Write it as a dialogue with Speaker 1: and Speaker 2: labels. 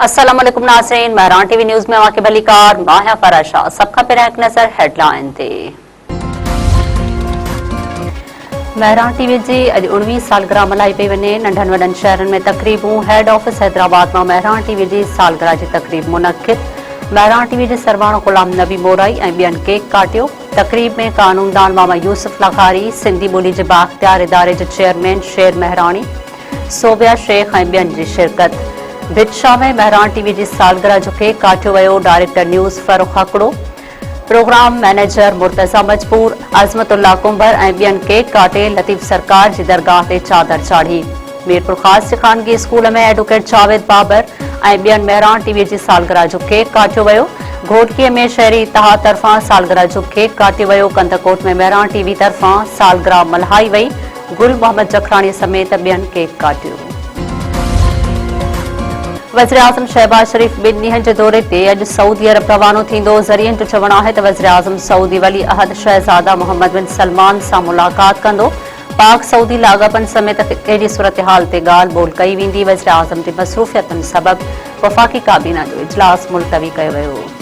Speaker 1: अस्सलाम वालेकुम नाज़रीन, महरान टीवी न्यूज़ में वाक़े भलीकार माहिया फराशा सब खां पहिरियां हिकु नज़र हेडलाइन ते। महरान टीवी जी अॼु 19 सालगिरह मल्हाई पई वञे। नंढनि वॾनि शहरनि में तक़रीबूं। हेड ऑफिस हैदराबाद में महरान टीवी जी सालगिरह जी तक़रीब मुनक़िद। महरान टीवी जे सरवण ग़ुलाम नबी मोराई ऐं ॿियनि केक काटियो। तक़रीब में कानूनदान मामा यूसुफ लखारी, सिंधी ॿोली जे बाख्तियार इदारे जे चेयरमैन शेर महराणी, सोबिया शेख ऐं ॿियनि जी शिरकत। भितशाह में महरान टीवी जी सालगिरह जो केक काटियो वियो। Director news Farooq Hakro, program manager Murtaza Majboor, Azmatullah कुंभर ऐं ॿियनि केक काटे लतीफ़ सरकार जी दरगाह ते चादर चाढ़ी। मीरपुर ख़ासि ख़ानगी स्कूल में एडवोकेट जावेद बाबर ऐं ॿियनि महरान टीवी जी सालगिरह जो केक काटियो वियो। घोटकीअ में शहरी इत्तेहाद तरफ़ां सालगिरह जो केक काटियो वियो। कंदकोट में महरान टीवी तरफ़ां सालगिरह मल्हाई वई। गुल मोहम्मद जखरानी समेत ॿियनि केक काटियो। वज़ीर आज़म शहबाज शरीफ़ 2 ॾींहनि जे दौरे ते अॼु सऊदी अरब रवानो थींदो। ज़रियनि जो चवणु आहे त वज़ीर आज़म सऊदी वली अहद शहज़ादा मोहम्मद बिन सलमान सां मुलाक़ात कंदो। पाक सऊदी लाॻापनि समेत अहिड़ी सूरतहाल ते ॻाल्हि ॿोल कई वेंदी। वज़ीर आज़म जी मसरूफ़ियतुनि सबबि वफ़ाक़ी काबीना जो इजलास मुलतवी कयो वियो।